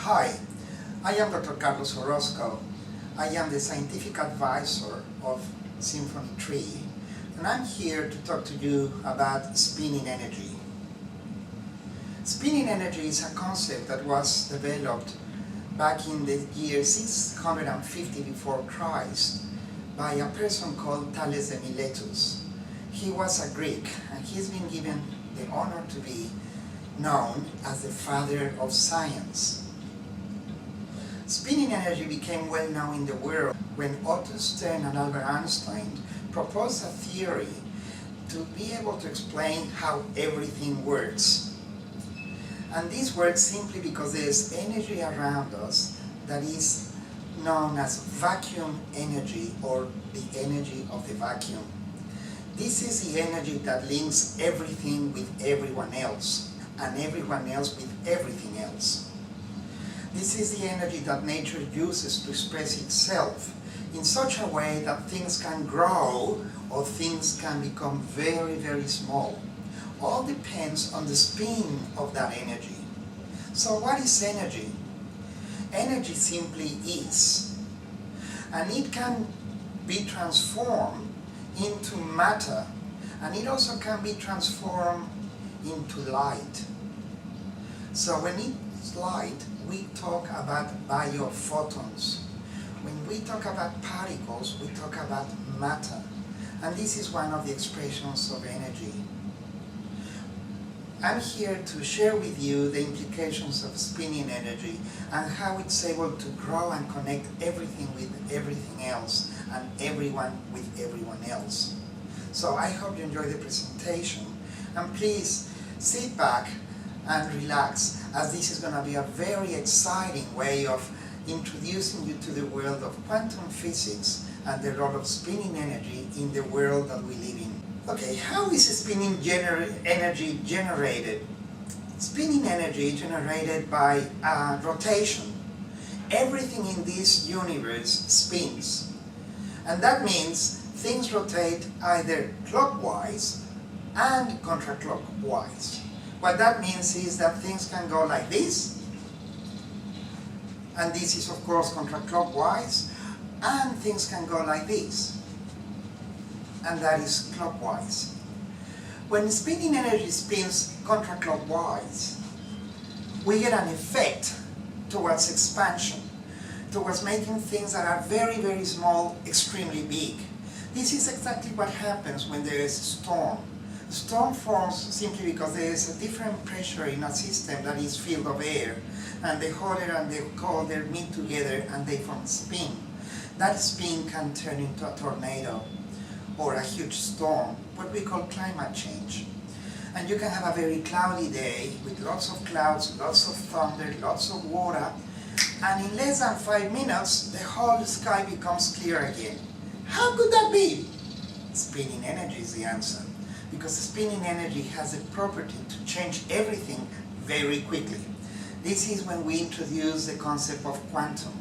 Hi, I am Dr. Carlos Orozco. I am the scientific advisor of Symphony Tree, and I'm here to talk to you about spinning energy. Spinning energy is a concept that was developed back in the year 650 before Christ by a person called Thales de Miletus. He was a Greek, and he's been given the honor to be known as the father of science. Spinning energy became well known in the world when Otto Stern and Albert Einstein proposed a theory to be able to explain how everything works. And this works simply because there is energy around us that is known as vacuum energy, or the energy of the vacuum. This is the energy that links everything with everyone else, and everyone else with everything else. This is the energy that nature uses to express itself in such a way that things can grow or things can become very, very small. All depends on the spin of that energy. So what is energy? Energy simply is. And it can be transformed into matter, and it also can be transformed into light. So when it's light, we talk about biophotons. When we talk about particles, we talk about matter. And this is one of the expressions of energy. I'm here to share with you the implications of spinning energy and how it's able to grow and connect everything with everything else and everyone with everyone else. So I hope you enjoy the presentation, and please sit back and relax, as this is going to be a very exciting way of introducing you to the world of quantum physics and the role of spinning energy in the world that we live in. Okay, how is spinning energy generated? Spinning energy is generated by rotation. Everything in this universe spins. And that means things rotate either clockwise and counterclockwise. What that means is that things can go like this, and this is of course counterclockwise, and things can go like this, and that is clockwise. When spinning energy spins counterclockwise, we get an effect towards expansion, towards making things that are very, very small extremely big. This is exactly what happens when there is a storm. Storm forms simply because there is a different pressure in a system that is filled of air, and the hotter and the colder meet together and they form spin. That spin can turn into a tornado or a huge storm, what we call climate change. And you can have a very cloudy day with lots of clouds, lots of thunder, lots of water, and in less than 5 minutes the whole sky becomes clear again. How could that be? Spinning energy is the answer. Because spinning energy has the property to change everything very quickly. This is when we introduce the concept of quantum.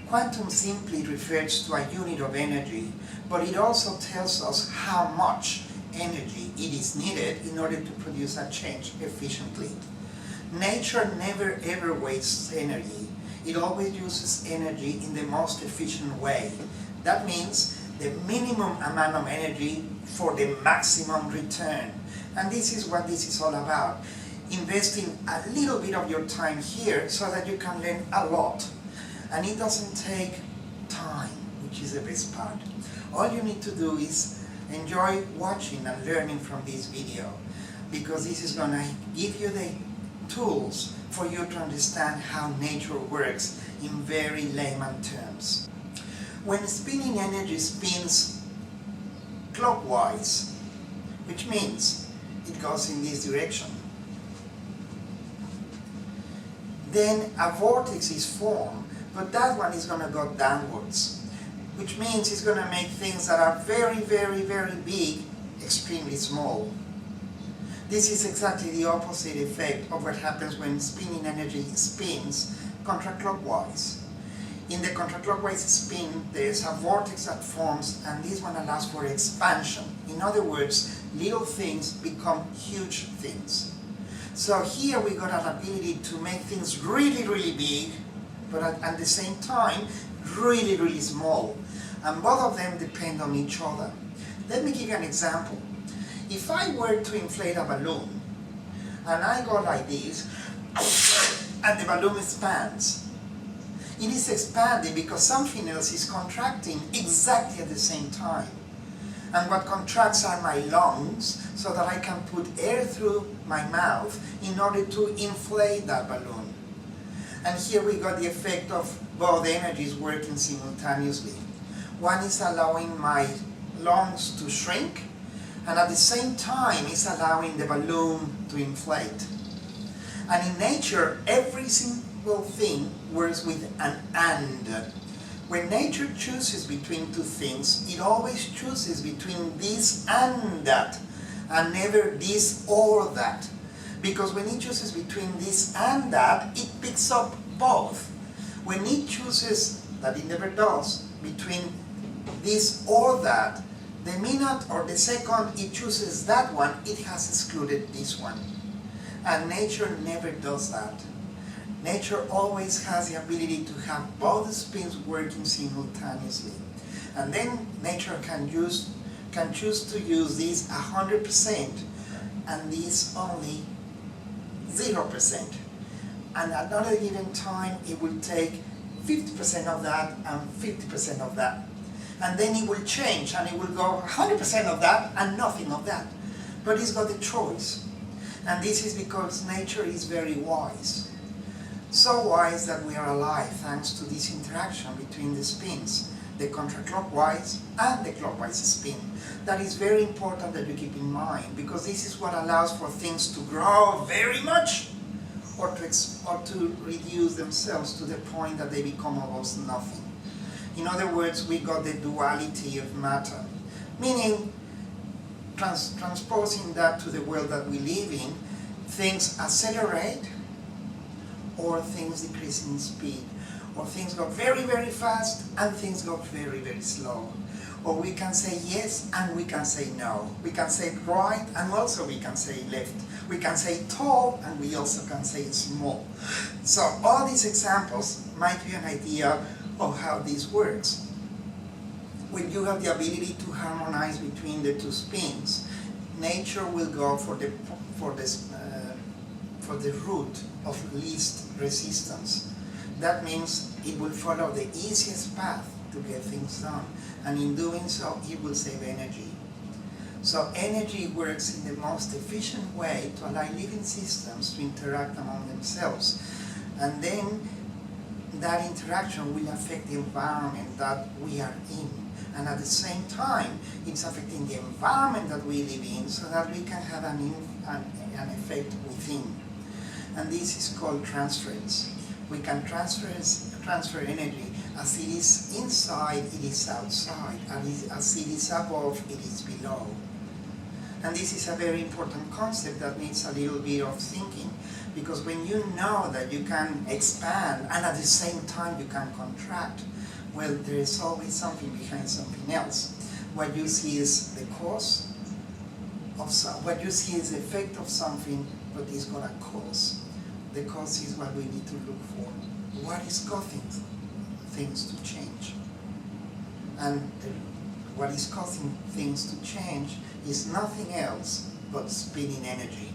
Quantum simply refers to a unit of energy, but it also tells us how much energy it is needed in order to produce a change efficiently. Nature never ever wastes energy. It always uses energy in the most efficient way. That means the minimum amount of energy for the maximum return. And this is what this is all about. Investing a little bit of your time here so that you can learn a lot. And it doesn't take time, which is the best part. All you need to do is enjoy watching and learning from this video, because this is going to give you the tools for you to understand how nature works in very layman terms. When spinning energy spins clockwise, which means it goes in this direction, then a vortex is formed, but that one is going to go downwards, which means it's going to make things that are very, very, very big extremely small. This is exactly the opposite effect of what happens when spinning energy spins counterclockwise. In the counterclockwise spin, there is a vortex that forms, and this one allows for expansion. In other words, little things become huge things. So here we got an ability to make things really, really big, but at the same time, really, really small. And both of them depend on each other. Let me give you an example. If I were to inflate a balloon, and I go like this, and the balloon expands, it is expanding because something else is contracting exactly at the same time. And what contracts are my lungs, so that I can put air through my mouth in order to inflate that balloon. And here we got the effect of both energies working simultaneously. One is allowing my lungs to shrink, and at the same time is allowing the balloon to inflate. And in nature, every single thing works with an and. When nature chooses between two things, it always chooses between this and that, and never this or that. Because when it chooses between this and that, it picks up both. When it chooses, that it never does, between this or that, the minute or the second it chooses that one, it has excluded this one. And nature never does that. Nature always has the ability to have both spins working simultaneously. And then nature can choose to use this 100% and this only 0%. And at another given time it will take 50% of that and 50% of that. And then it will change and it will go 100% of that and nothing of that. But it's got the choice. And this is because nature is very wise. So wise that we are alive thanks to this interaction between the spins, the contraclockwise and the clockwise spin. That is very important that you keep in mind, because this is what allows for things to grow very much or to reduce themselves to the point that they become almost nothing. In other words, we got the duality of matter, meaning transposing that to the world that we live in, things accelerate or things decrease in speed, or things go very, very fast and things go very, very slow. Or we can say yes and we can say no. We can say right and also we can say left. We can say tall and we also can say small. So all these examples might give you an idea of how this works. When you have the ability to harmonize between the two spins, nature will go for the route of least resistance. That means it will follow the easiest path to get things done, and in doing so it will save energy. So energy works in the most efficient way to allow living systems to interact among themselves, and then that interaction will affect the environment that we are in, and at the same time it's affecting the environment that we live in, so that we can have an effect within. And this is called transference. We can transfer energy. As it is inside, it is outside. And as it is above, it is below. And this is a very important concept that needs a little bit of thinking. Because when you know that you can expand and at the same time you can contract, well, there is always something behind something else. What you see is the cause of what you see is the effect of something, but it's got a cause. The cause is what we need to look for. What is causing things to change? And what is causing things to change is nothing else but spinning energy.